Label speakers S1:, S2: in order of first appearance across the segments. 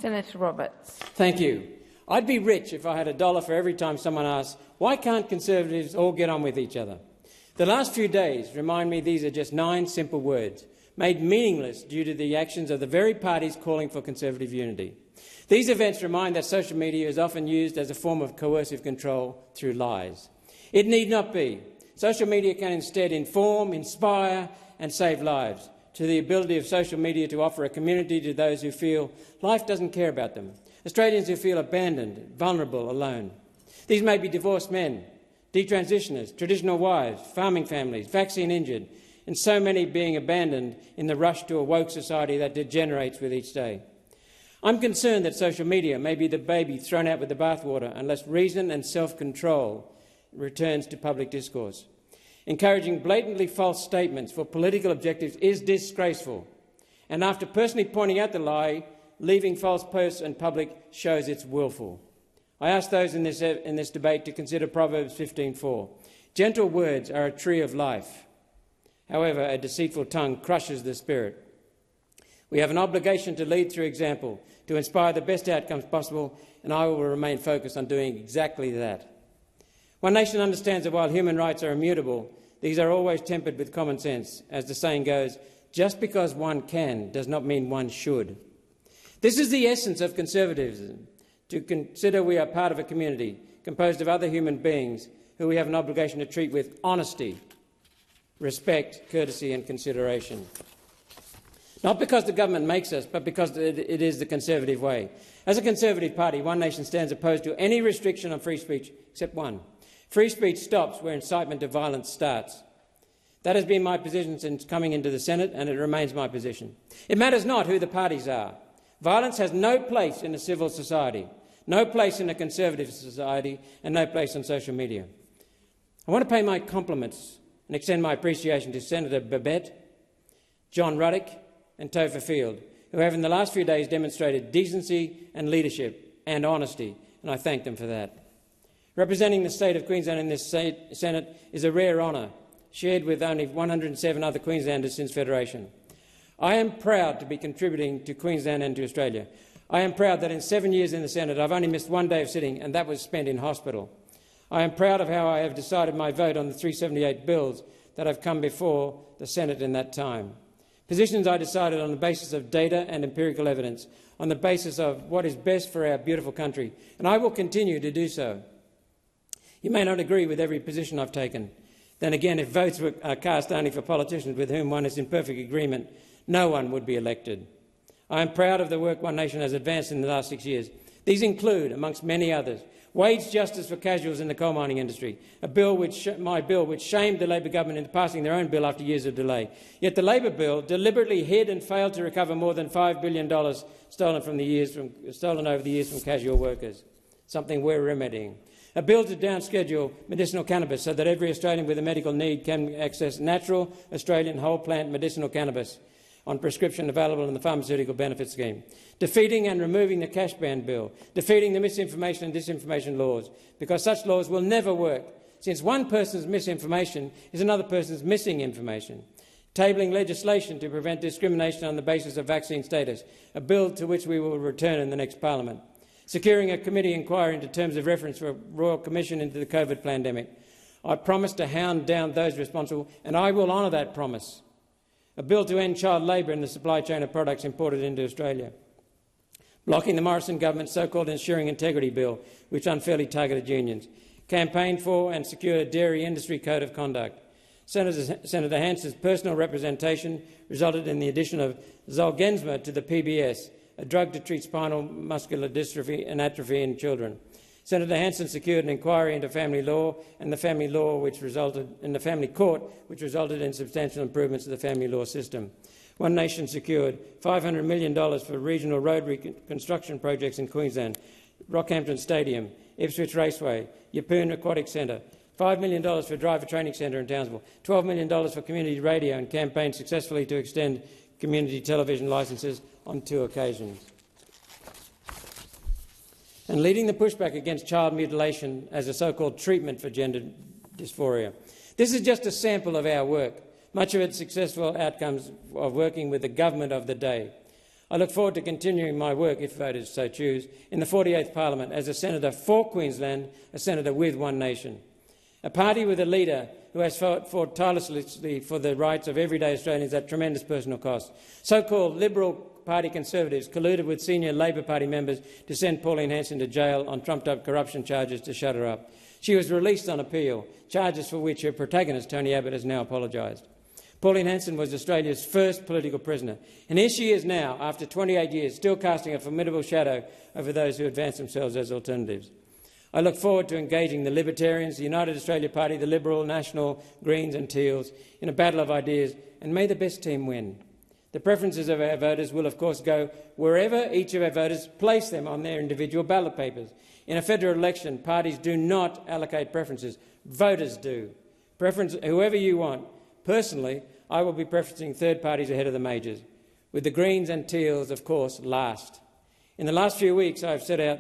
S1: Senator Babet.
S2: Thank you. I'd be rich if I had $1 for every time someone asks, why can't Conservatives all get on with each other? The last few days remind me these are just 9 simple words, made meaningless due to the actions of the very parties calling for Conservative unity. These events remind that social media is often used as a form of coercive control through lies. It need not be. Social media can instead inform, inspire and save lives, to the ability of social media to offer a community to those who feel life doesn't care about them, Australians who feel abandoned, vulnerable, alone. These may be divorced men, detransitioners, traditional wives, farming families, vaccine injured, and so many being abandoned in the rush to a woke society that degenerates with each day. I'm concerned that social media may be the baby thrown out with the bathwater unless reason and self-control returns to public discourse. Encouraging blatantly false statements for political objectives is disgraceful, and after personally pointing out the lie, leaving false posts in public shows it's willful. I ask those in this debate to consider Proverbs 15:4. Gentle words are a tree of life. However, a deceitful tongue crushes the spirit. We have an obligation to lead through example, to inspire the best outcomes possible, and I will remain focused on doing exactly that. One Nation understands that while human rights are immutable, these are always tempered with common sense. As the saying goes, just because one can does not mean one should. This is the essence of conservatism, to consider we are part of a community composed of other human beings who we have an obligation to treat with honesty, respect, courtesy and consideration. Not because the government makes us, but because it is the Conservative way. As a Conservative party, One Nation stands opposed to any restriction on free speech except one. Free speech stops where incitement to violence starts. That has been my position since coming into the Senate, and it remains my position. It matters not who the parties are. Violence has no place in a civil society, no place in a conservative society, and no place on social media. I want to pay my compliments and extend my appreciation to Senator Babet, John Ruddick and Topher Field, who have in the last few days demonstrated decency and leadership and honesty, and I thank them for that. Representing the state of Queensland in this Senate is a rare honour, shared with only 107 other Queenslanders since Federation. I am proud to be contributing to Queensland and to Australia. I am proud that in 7 years in the Senate I've only missed 1 day of sitting, and that was spent in hospital. I am proud of how I have decided my vote on the 378 bills that have come before the Senate in that time. Positions I decided on the basis of data and empirical evidence, on the basis of what is best for our beautiful country, and I will continue to do so. You may not agree with every position I've taken. Then again, if votes are cast only for politicians with whom one is in perfect agreement, no one would be elected. I am proud of the work One Nation has advanced in the last 6 years. These include, amongst many others, wage justice for casuals in the coal mining industry, my bill which shamed the Labor government into passing their own bill after years of delay. Yet the Labor bill deliberately hid and failed to recover more than $5 billion stolen over the years from casual workers, something we're remedying. A bill to downschedule medicinal cannabis so that every Australian with a medical need can access natural Australian whole-plant medicinal cannabis on prescription available in the Pharmaceutical Benefits Scheme. Defeating and removing the cash ban bill. Defeating the misinformation and disinformation laws, because such laws will never work, since one person's misinformation is another person's missing information. Tabling legislation to prevent discrimination on the basis of vaccine status, a bill to which we will return in the next parliament. Securing a committee inquiry into terms of reference for a Royal Commission into the COVID pandemic. I promise to hound down those responsible, and I will honour that promise. A bill to end child labour in the supply chain of products imported into Australia. Blocking the Morrison government's so-called Ensuring Integrity Bill, which unfairly targeted unions. Campaigned for and secured a dairy industry code of conduct. Senator Hanson's personal representation resulted in the addition of Zolgensma to the PBS, a drug to treat spinal muscular dystrophy and atrophy in children. Senator Hanson secured an inquiry into family law and the family law which resulted in the family court, which resulted in substantial improvements to the family law system. One Nation secured $500 million for regional road reconstruction projects in Queensland, Rockhampton Stadium, Ipswich Raceway, Yeppoon Aquatic Centre, $5 million for Driver Training Centre in Townsville, $12 million for community radio, and campaigned successfully to extend community television licences on 2 occasions. And leading the pushback against child mutilation as a so-called treatment for gender dysphoria. This is just a sample of our work, much of its successful outcomes of working with the government of the day. I look forward to continuing my work, if voters so choose, in the 48th Parliament as a senator for Queensland, a senator with One Nation. A party with a leader who has fought tirelessly for the rights of everyday Australians at tremendous personal cost. So-called Liberal Party Conservatives colluded with senior Labor Party members to send Pauline Hanson to jail on trumped-up corruption charges to shut her up. She was released on appeal, charges for which her protagonist, Tony Abbott, has now apologised. Pauline Hanson was Australia's first political prisoner, and here she is now, after 28 years, still casting a formidable shadow over those who advance themselves as alternatives. I look forward to engaging the Libertarians, the United Australia Party, the Liberal, National, Greens and Teals in a battle of ideas, and may the best team win. The preferences of our voters will, of course, go wherever each of our voters place them on their individual ballot papers. In a federal election, parties do not allocate preferences. Voters do. Preference whoever you want. Personally, I will be preferencing third parties ahead of the majors, with the Greens and Teals, of course, last. In the last few weeks, I have set out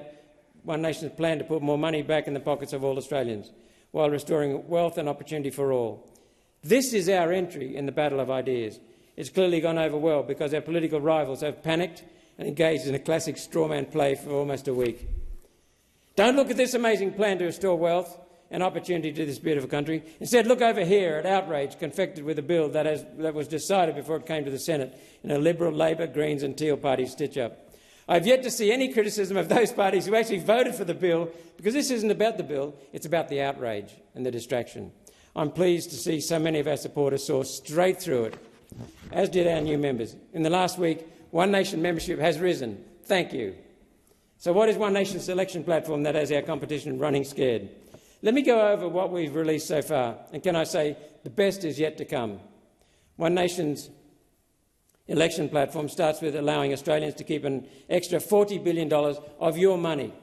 S2: One Nation's plan to put more money back in the pockets of all Australians, while restoring wealth and opportunity for all. This is our entry in the battle of ideas. It's clearly gone over well because our political rivals have panicked and engaged in a classic strawman play for almost a week. Don't look at this amazing plan to restore wealth and opportunity to this beautiful country. Instead, look over here at outrage confected with a bill that was decided before it came to the Senate in a Liberal, Labor, Greens and Teal party stitch-up. I've yet to see any criticism of those parties who actually voted for the bill, because this isn't about the bill, it's about the outrage and the distraction. I'm pleased to see so many of our supporters saw straight through it, as did our new members. In the last week, One Nation membership has risen. Thank you. So what is One Nation's election platform that has our competition running scared? Let me go over what we've released so far, and can I say the best is yet to come. One Nation's election platform starts with allowing Australians to keep an extra $40 billion of your money.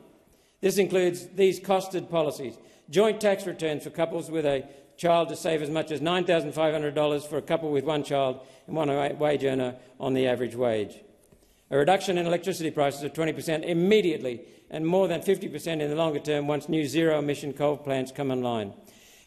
S2: This includes these costed policies: joint tax returns for couples with a child to save as much as $9,500 for a couple with one child and one wage earner on the average wage. A reduction in electricity prices of 20% immediately and more than 50% in the longer term once new zero-emission coal plants come online.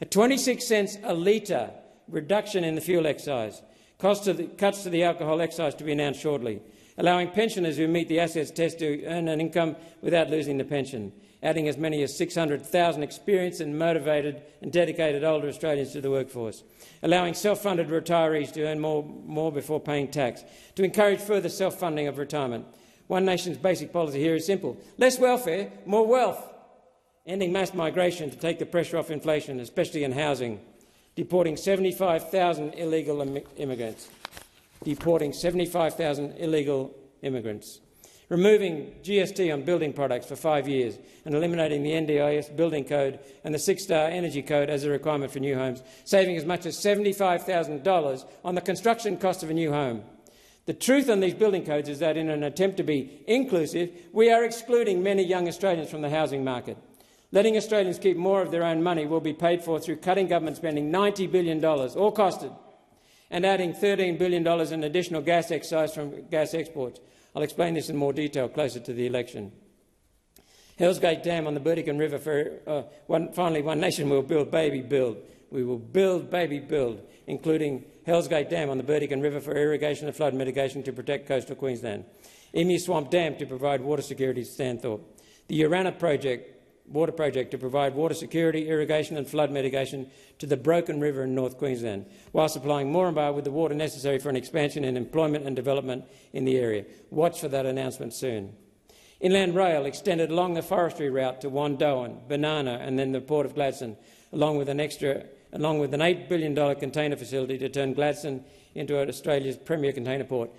S2: A 26 cents a litre reduction in the fuel excise. Cuts to the alcohol excise to be announced shortly. Allowing pensioners who meet the assets test to earn an income without losing the pension. Adding as many as 600,000 experienced and motivated and dedicated older Australians to the workforce. Allowing self-funded retirees to earn more before paying tax. To encourage further self-funding of retirement. One Nation's basic policy here is simple: less welfare, more wealth. Ending mass migration to take the pressure off inflation, especially in housing. Deporting 75,000 illegal immigrants. Deporting 75,000 illegal immigrants. Removing GST on building products for 5 years and eliminating the NDIS building code and the 6-star energy code as a requirement for new homes, saving as much as $75,000 on the construction cost of a new home. The truth on these building codes is that in an attempt to be inclusive, we are excluding many young Australians from the housing market. Letting Australians keep more of their own money will be paid for through cutting government spending $90 billion, all costed, and adding $13 billion in additional gas excise from gas exports. I'll explain this in more detail closer to the election. Hell's Gate Dam on the Burdekin River finally One Nation will build, baby, build. We will build, baby, build, including Hell's Gate Dam on the Burdekin River for irrigation and flood mitigation to protect coastal Queensland. Emu Swamp Dam to provide water security to Stanthorpe. The Urana water project to provide water security, irrigation and flood mitigation to the Broken River in North Queensland, while supplying Moranbah with the water necessary for an expansion in employment and development in the area. Watch for that announcement soon. Inland Rail extended along the forestry route to Wandoan, Banana and then the Port of Gladstone, along with an $8 billion container facility to turn Gladstone into Australia's premier container port,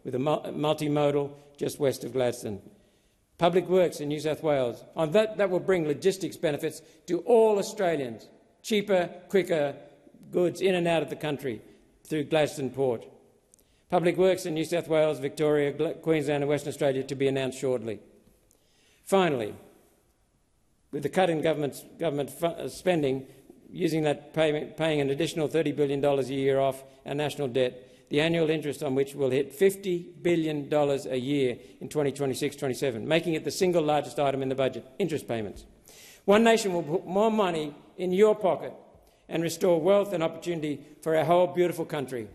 S2: with a multimodal just west of Gladstone. Public Works in New South Wales. That will bring logistics benefits to all Australians. Cheaper, quicker goods in and out of the country through Gladstone Port. Public Works in New South Wales, Victoria, Queensland and Western Australia to be announced shortly. Finally, with the cut in government spending, using that paying an additional $30 billion a year off our national debt, the annual interest on which will hit $50 billion a year in 2026-27, making it the single largest item in the budget, interest payments. One Nation will put more money in your pocket and restore wealth and opportunity for our whole beautiful country.